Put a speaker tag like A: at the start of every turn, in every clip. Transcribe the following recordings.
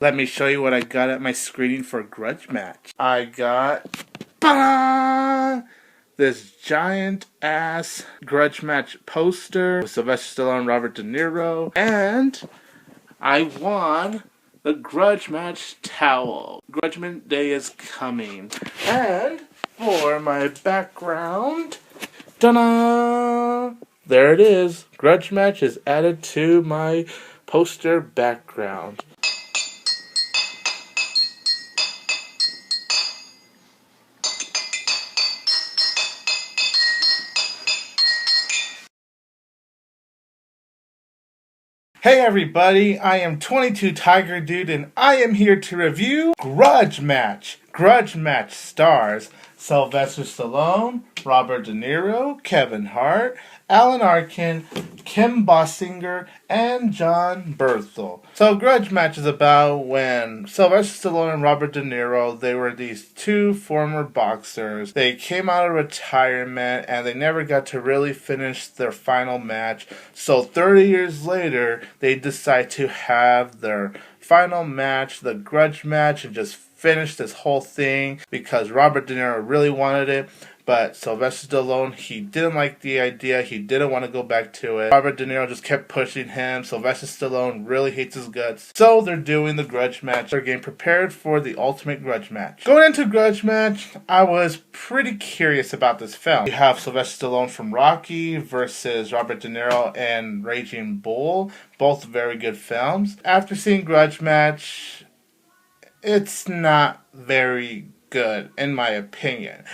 A: Let me show you what I got at my screening for Grudge Match. I got this giant ass Grudge Match poster with Sylvester Stallone and Robert De Niro, and I won the Grudge Match towel. Grudgment Day is coming. And for my background, ta-da! There it is. Grudge Match is added to my poster background. Hey everybody, I am 22 Tiger Dude and I am here to review Grudge Match. Grudge Match stars Sylvester Stallone, Robert De Niro, Kevin Hart, Alan Arkin, Kim Basinger, and Jon Bernthal. So Grudge Match is about when Sylvester Stallone and Robert De Niro, they were these two former boxers. They came out of retirement and they never got to really finish their final match. So 30 years later, they decide to have their final match, the Grudge Match, and just finish this whole thing because Robert De Niro really wanted it. But Sylvester Stallone, he didn't like the idea. He didn't want to go back to it. Robert De Niro just kept pushing him. Sylvester Stallone really hates his guts. So they're doing the Grudge Match. They're getting prepared for the ultimate Grudge Match. Going into Grudge Match, I was pretty curious about this film. You have Sylvester Stallone from Rocky versus Robert De Niro and Raging Bull. Both very good films. After seeing Grudge Match, it's not very good, in my opinion.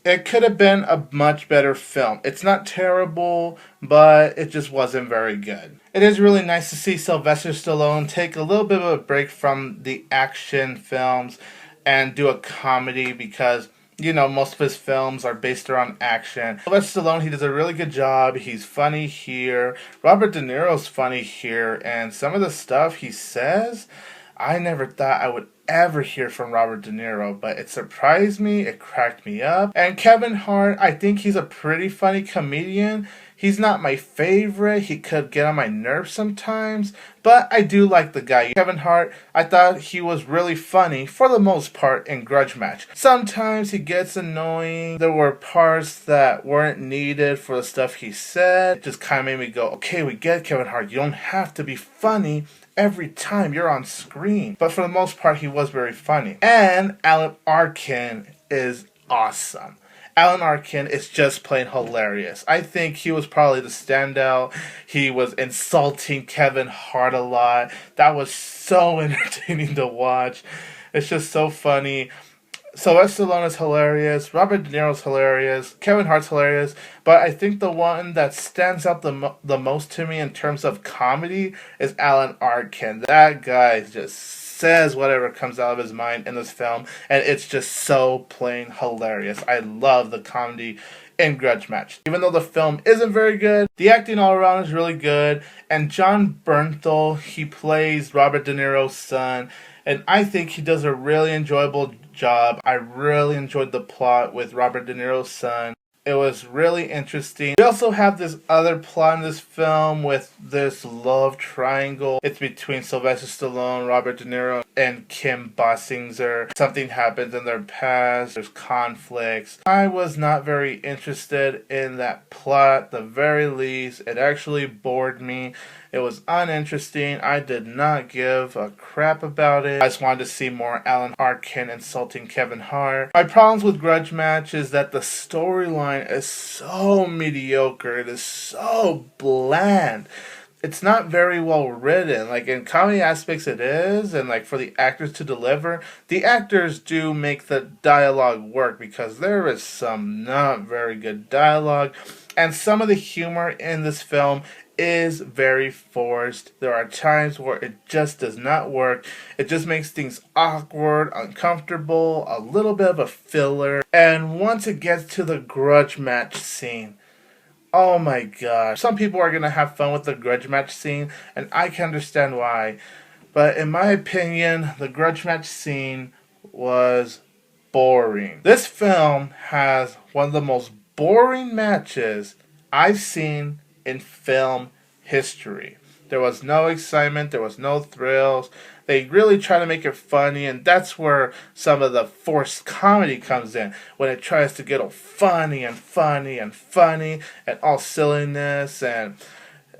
A: It could have been a much better film. It's not terrible, but it just wasn't very good. It is really nice to see Sylvester Stallone take a little bit of a break from the action films and do a comedy because, you know, most of his films are based around action. Sylvester Stallone, he does a really good job. He's funny here. Robert De Niro's funny here. And some of the stuff he says, I never thought I would ever hear from Robert De Niro, but it surprised me, it cracked me up. And Kevin Hart, I think he's a pretty funny comedian. He's not my favorite, he could get on my nerves sometimes, but I do like the guy. Kevin Hart, I thought he was really funny for the most part in Grudge Match. Sometimes he gets annoying. There were parts that weren't needed for the stuff he said. It just kind of made me go, okay, we get it, Kevin Hart. You don't have to be funny every time you're on screen. But for the most part, he was very funny. And Alan Arkin is awesome. Alan Arkin is just plain hilarious. I think he was probably the standout. He was insulting Kevin Hart a lot. That was so entertaining to watch. It's just so funny. Sylvester Stallone is hilarious, Robert De Niro's hilarious, Kevin Hart's hilarious, but I think the one that stands out the most to me in terms of comedy is Alan Arkin. That guy just says whatever comes out of his mind in this film, and it's just so plain hilarious. I love the comedy in Grudge Match. Even though the film isn't very good, the acting all around is really good, and Jon Bernthal, he plays Robert De Niro's son, and I think he does a really enjoyable job. I really enjoyed the plot with Robert De Niro's son. It was really interesting. We also have this other plot in this film with this love triangle. It's between Sylvester Stallone, Robert De Niro, and Kim Basinger. Something happens in their past. There's conflicts. I was not very interested in that plot, at the very least. It actually bored me. It was uninteresting. I did not give a crap about it. I just wanted to see more Alan Arkin insulting Kevin Hart. My problems with Grudge Match is that the storyline is so mediocre. It is so bland. It's not very well written. Like, in comedy aspects it is, and like for the actors to deliver, the actors do make the dialogue work because there is some not very good dialogue, and some of the humor in this film is very forced. There are times where it just does not work. It just makes things awkward, uncomfortable, a little bit of a filler. And once it gets to the Grudge Match scene, oh my gosh. Some people are going to have fun with the Grudge Match scene, and I can understand why. But in my opinion, the Grudge Match scene was boring. This film has one of the most boring matches I've seen in film history. There was no excitement, there was no thrills, They really try to make it funny, and that's where some of the forced comedy comes in, when it tries to get all funny and funny and funny and all silliness, and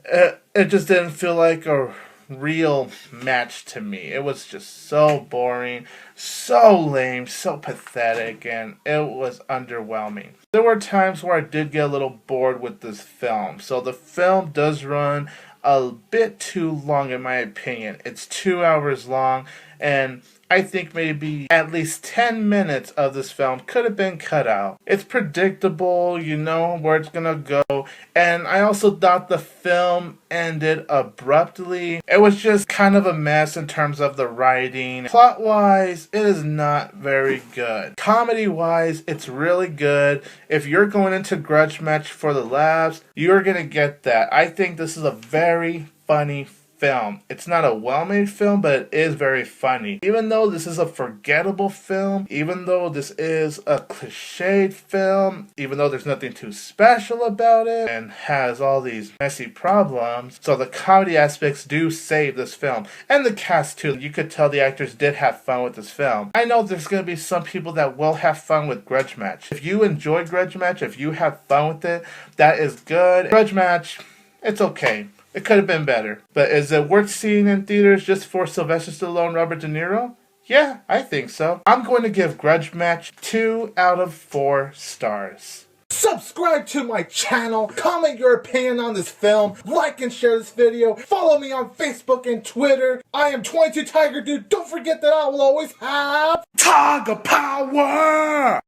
A: it just didn't feel like a real match to me. It was just so boring, so lame, so pathetic, and it was underwhelming. There were times where I did get a little bored with this film. So the film does run a bit too long in my opinion. It's 2 hours long, and I think maybe at least 10 minutes of this film could have been cut out. It's predictable, you know where it's gonna go, and I also thought the film ended abruptly. It was just kind of a mess in terms of the writing. Plot-wise, it is not very good. Comedy-wise, it's really good. If you're going into Grudge Match for the laughs, you're gonna get that. I think this is a very funny film. It's not a well-made film, but it is very funny. Even though this is a forgettable film, even though this is a cliched film, even though there's nothing too special about it, and has all these messy problems, so the comedy aspects do save this film. And the cast too. You could tell the actors did have fun with this film. I know there's going to be some people that will have fun with Grudge Match. If you enjoy Grudge Match, if you have fun with it, that is good. Grudge Match, it's okay. It could have been better. But is it worth seeing in theaters just for Sylvester Stallone, Robert De Niro? Yeah, I think so. I'm going to give Grudge Match 2 out of 4 stars. Subscribe to my channel, comment your opinion on this film, like and share this video, follow me on Facebook and Twitter. I am 22 Tiger Dude. Don't forget that I will always have Tiger Power!